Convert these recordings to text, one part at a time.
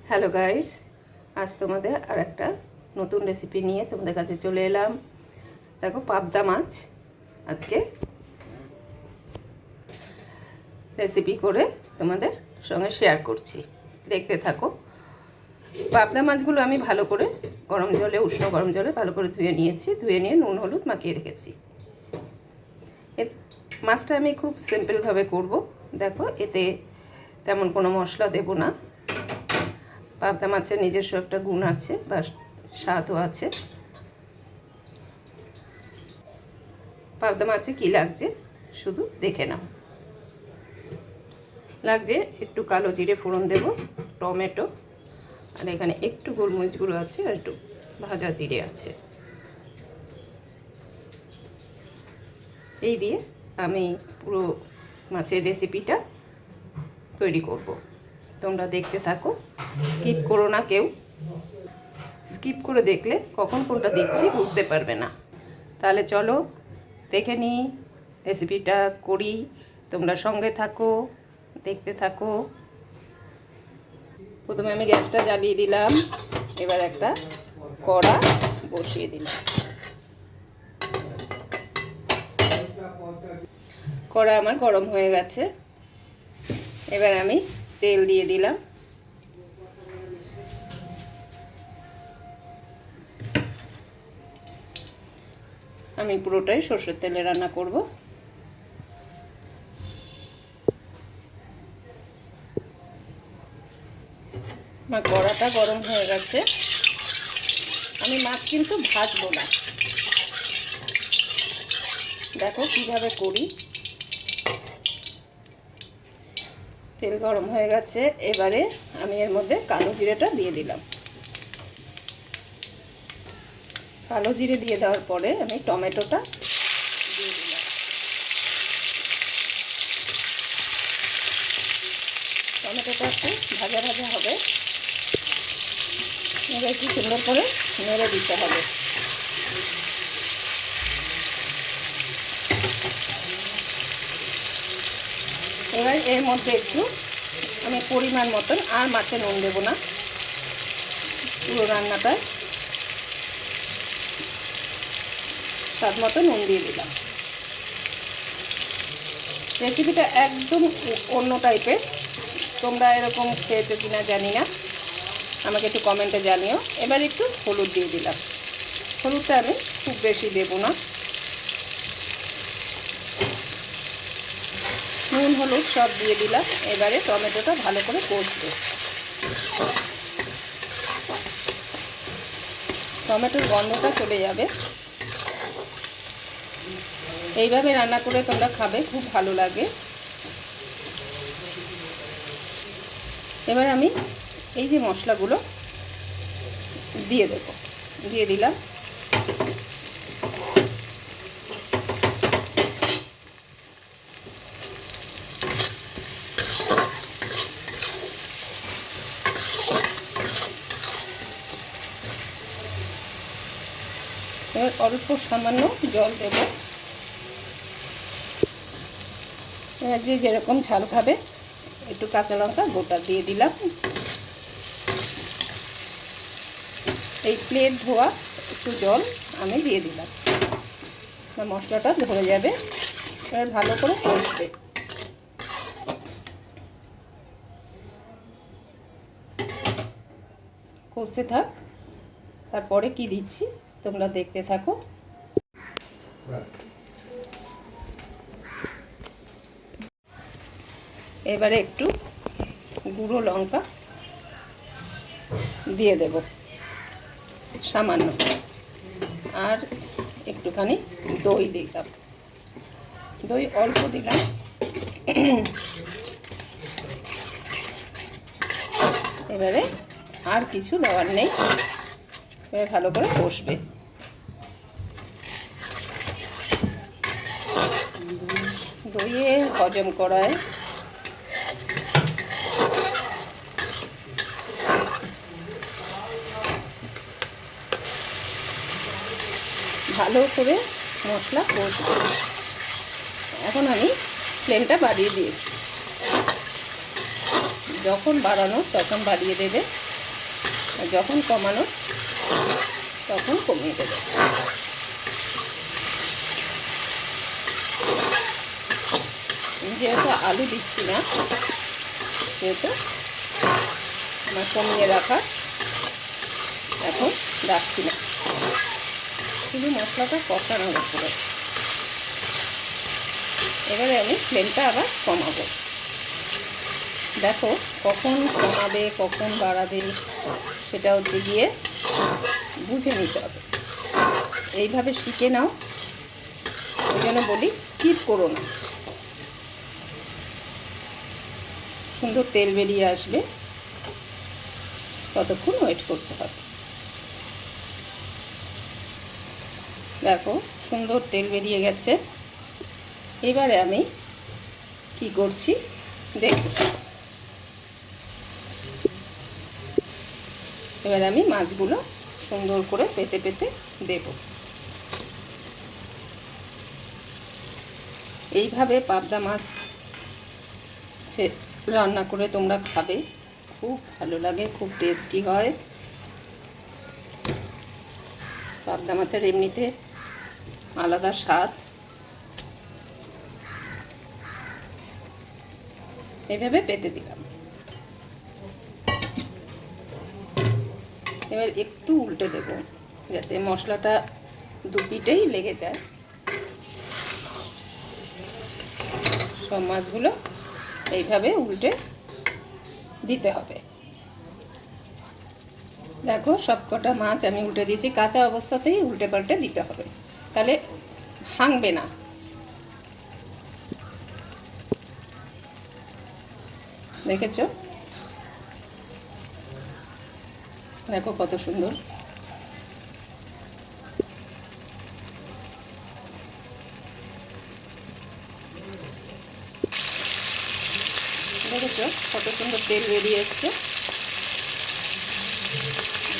Hello guys, আজ তোমাদের আর একটা নতুন রেসিপি নিয়ে তোমাদের কাছে চলে এলাম। দেখো, পাবদা মাছ আজকে রেসিপি করে তোমাদের সঙ্গে শেয়ার করছি, দেখতে থাকো। পাবদা মাছগুলো আমি ভালো করে উষ্ণ গরম জলে ভালো করে ধুয়ে নিয়েছি। ধুয়ে নিয়ে নুন হলুদ মাখিয়ে রেখেছি। মাছটা আমি খুব সিম্পলভাবে করব। দেখো, এতে তেমন কোনো মশলা দেব না। পাবদা মাছের নিজস্ব একটা গুণ আছে বা স্বাদও আছে। পাবদা মাছে কী লাগছে শুধু দেখে নাও। লাগছে একটু কালো জিরে ফোড়ন দেব, টমেটো, আর এখানে একটু গোলমরিচ গুঁড়ো আছে, আর একটু ভাজা জিরে আছে। এই দিয়ে আমি পুরো মাছের রেসিপিটা তৈরি করব। তোমরা দেখতে থাকো, স্কিপ করো না কেউ। স্কিপ করে দেখলে কখন কোনটা দিচ্ছি বুঝতে পারবে না। তাহলে চলো দেখে নিই, রেসিপিটা করি। তোমরা সঙ্গে থাকো, দেখতে থাকো। প্রথমে আমি গ্যাসটা জ্বালিয়ে দিলাম। এবার একটা কড়া বসিয়ে দিলাম। কড়া আমার গরম হয়ে গেছে। এবার আমি তেল দিয়ে দিলাম। আমি পুরোটাই সরষের তেলে রান্না করব। আমার কড়াটা গরম হয়ে গেছে। আমি মাছ কিন্তু ভাজবো না। দেখো কিভাবে করি। তেল গরম হয়ে গেছে। এবারে আমি এর মধ্যে কালো জিরেটা দিয়ে দিলাম। কালো জিরে দিয়ে দেওয়ার পরে আমি টমেটোটা দিয়ে দিলাম। টমেটোটা একটু ভাজা ভাজা হবে। এবার একটু সুন্দর করে নেড়ে দিতে হবে। এবার এর মধ্যে একটু আমি পরিমাণ মতন, আর মাছে নুন দেবো না, পুরো রান্নাটায় স্বাদ মতো নুন দিয়ে দিলাম। রেসিপিটা একদম অন্য টাইপের। তোমরা এরকম খেয়েছো কিনা জানি না, আমাকে একটু কমেন্টে জানিও। এবার একটু হলুদ দিয়ে দিলাম। হলুদটা আমি খুব বেশি দেবো না। নুন হলুদ সব দিয়ে দিলাম। এবারে টমেটোটা ভালো করে কষবো। টমেটোর গন্ধটা চলে যাবে। এইভাবে রান্না করে তোমরা খাবে, খুব ভালো লাগে। এবার আমি এই যে মশলাগুলো দিয়ে দেবো, দিয়ে দিলাম। এবার অল্প সামান্য জল দেব। এবার যে যেরকম ঝাল খাবে, একটু কাঁচা লঙ্কা গোটা দিয়ে দিলাম। এই প্লেট ধোয়া একটু জল আমি দিয়ে দিলাম। মশলাটা ধরে যাবে। এবার ভালো করে কষবে। কষতে থাক, তারপরে কি দিচ্ছি তোমরা দেখতে থাকো। এবারে একটু গুঁড়ো লঙ্কা দিয়ে দেব সামান্য, আর একটুখানি দই দিলাম। দই অল্প দিলাম। এবারে আর কিছু দেওয়ার নেই। এবার ভালো করে কষবে। দইয়ে হজম করায় ভালো করে মশলা কষবে। এখন আমি ফ্লেমটা বাড়িয়ে দিয়েছি। যখন বাড়ানো তখন বাড়িয়ে দেবে। আর যখন কমানো তখন কমিয়ে দেবে। যেহেতু আলু দিচ্ছি না সেহেতু আমার কমিয়ে রাখা, এখন রাখছি না, শুধু মশলাটা কষানোর উপরে। এবারে আমি ফ্লেমটা আবার কমাবো। দেখো কখন কমাবে কখন বাড়াবে সেটা হচ্ছে গিয়ে বুঝে নিতে হবে। এইভাবে শিখে নাও, ওই জন্য বলি স্কিপ করো না। সুন্দর তেল বেরিয়ে আসবে, ততক্ষণ ওয়েট করতে হবে। দেখো সুন্দর তেল বেরিয়ে গেছে। এবারে আমি কি করছি দেখো। এবারে আমি মাছগুলো সুন্দর করে পেতে পেতে দেব। এইভাবে পাবদা মাছ রান্না করে তোমরা খাবে, খুব ভালো লাগে, খুব টেস্টি হয়। পাবদা মাছের এমনিতে আলাদা স্বাদ। এইভাবে পেতে দিলাম। এবার একটু উল্টে দেব যাতে মশলাটা দুপিটেই লেগে যায়। সব মাছগুলো এইভাবে উল্টে দিতে হবে। দেখো সবকটা মাছ আমি উল্টে দিয়েছি, কাঁচা অবস্থাতেই উল্টে পাল্টে দিতে হবে, তাহলে ভাঙবে না। দেখেছো? দেখো কত সুন্দর। দেখেছো কত সুন্দর তেল বেরিয়ে এসছে।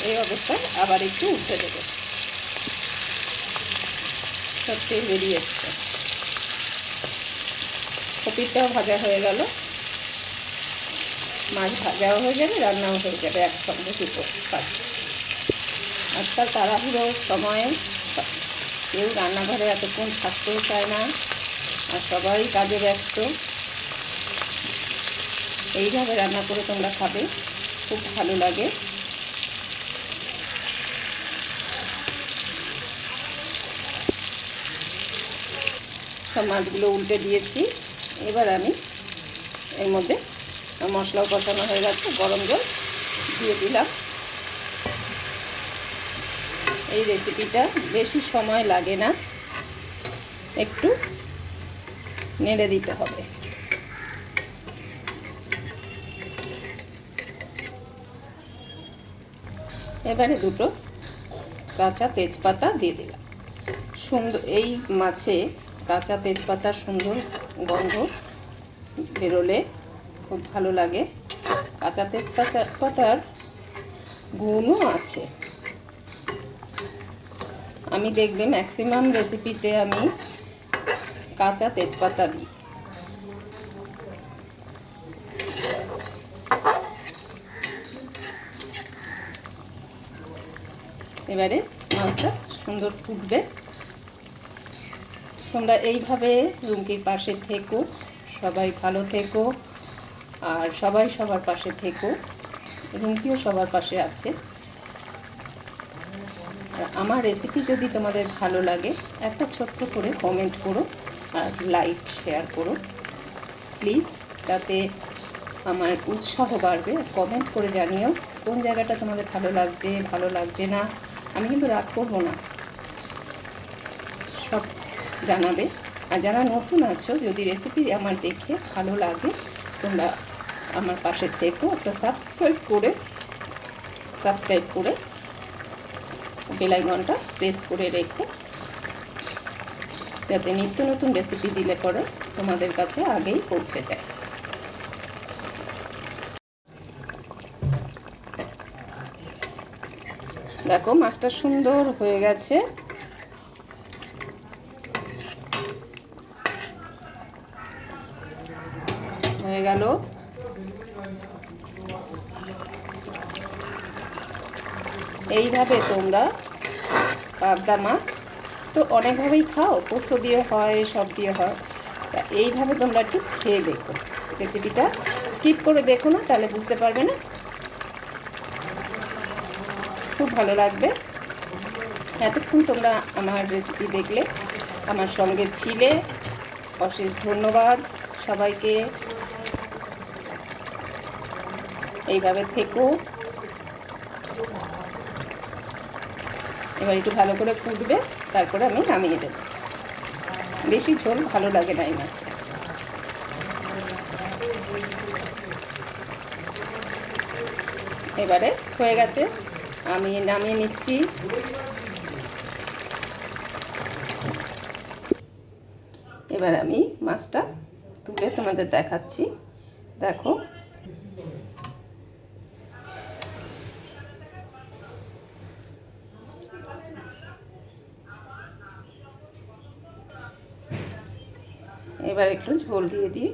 এই অবস্থায় আবার একটু উঠে দেবো। সব তেল বেরিয়ে এসছে। কপিটাও ভাজা হয়ে গেল, মাছ ভাজাও হয়ে যাবে, রান্নাও হয়ে যাবে একসঙ্গে দুটো কাজ। আজকাল তাড়াহুড়ো সময়ে কেউ রান্নাঘরে এতক্ষণ থাকতেও চায় না, আর সবাই কাজে ব্যস্ত। এইভাবে রান্না করে তোমরা খাবে, খুব ভালো লাগে। সব মাছগুলো উল্টে দিয়েছি। এবার আমি এর মধ্যে মশলাও কষানো হয়ে গেছে, গরম জল দিয়ে দিলাম। এই রেসিপিটা বেশি সময় লাগে না, একটু নেড়ে দিতে হবে। এবারে দুটো কাঁচা তেজপাতা দিয়ে দিলাম। সুন্দর এই মাছে কাঁচা তেজপাতার সুন্দর গন্ধ বেরোলে খুব ভালো লাগে। কাঁচা তেজপাতার গুণও আছে। আমি দেখবে ম্যাক্সিমাম রেসিপিতে আমি কাঁচা তেজপাতা দিই। এবারে মাছটা সুন্দর ফুটবে। তোমরা এইভাবে রুমকির পাশে থেকো, সবাই ভালো থেকো, আর সবাই সবার পাশে থেকো। রুমকিও সবার পাশে আছে। আর আমার রেসিপি যদি তোমাদের ভালো লাগে একটা ছোট্ট করে কমেন্ট করো আর লাইক শেয়ার করো প্লিজ, তাতে আমার উৎসাহ বাড়বে। কমেন্ট করে জানিও কোন জায়গাটা তোমাদের ভালো লাগছে না। আমি কিন্তু রাগ করবো না, সব জানাবে। আর যারা নতুন আছো, যদি রেসিপি আমার দেখে ভালো লাগে তোমরা আমার পাশে থেকো, একটা সাবস্ক্রাইব করে বেল আইকনটা প্রেস করে রেখো, যাতে নিত্য নতুন রেসিপি দিলে পরে তোমাদের কাছে আগেই পৌঁছে যায়। দেখো মাছটা সুন্দর হয়ে গেছে। হয়ে গেল। এইভাবে তোমরা পাবদা মাছ তো অনেকভাবেই খাও, পোস্ত দিয়ে হয়, সব দিয়ে হয়, তা এইভাবে তোমরা একটু খেয়ে দেখো। রেসিপিটা স্কিপ করে দেখো না, তাহলে বুঝতে পারবে না, খুব ভালো লাগবে। এতক্ষণ তোমরা আমার রেসিপি দেখলে, আমার সঙ্গে ছিলে, অশেষ ধন্যবাদ সবাইকে। এইভাবে থেকো। এবার একটু ভালো করে ফুটবে, তারপরে আমি নামিয়ে দেব। বেশি ঝোল ভালো লাগে না এই মাছে। এবারে হয়ে গেছে, আমি নামিয়ে নিচ্ছি। এবার আমি মাছটা তুলে তোমাদের দেখাচ্ছি, দেখো। এবার একটু ঝোল দিয়ে দিই।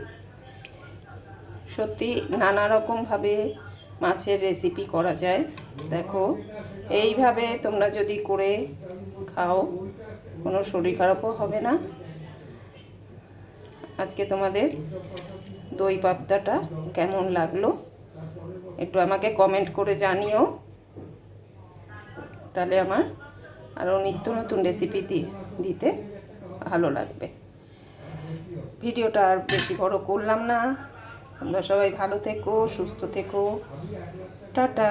সত্যি নানা রকমভাবে মাছের রেসিপি করা যায়, দেখো। এইভাবে তোমরা যদি করে খাও, কোনো শরীর খারাপও হবে না। আজকে তোমাদের দই পাবদাটা কেমন লাগলো একটু আমাকে কমেন্ট করে জানিও, তাহলে আমার আরও নিত্য নতুন রেসিপি দিতে ভালো লাগবে। ভিডিওটা আর বেশি বড় করলাম না। তোমরা সবাই ভালো থেকো, সুস্থ থেকো, টাটা।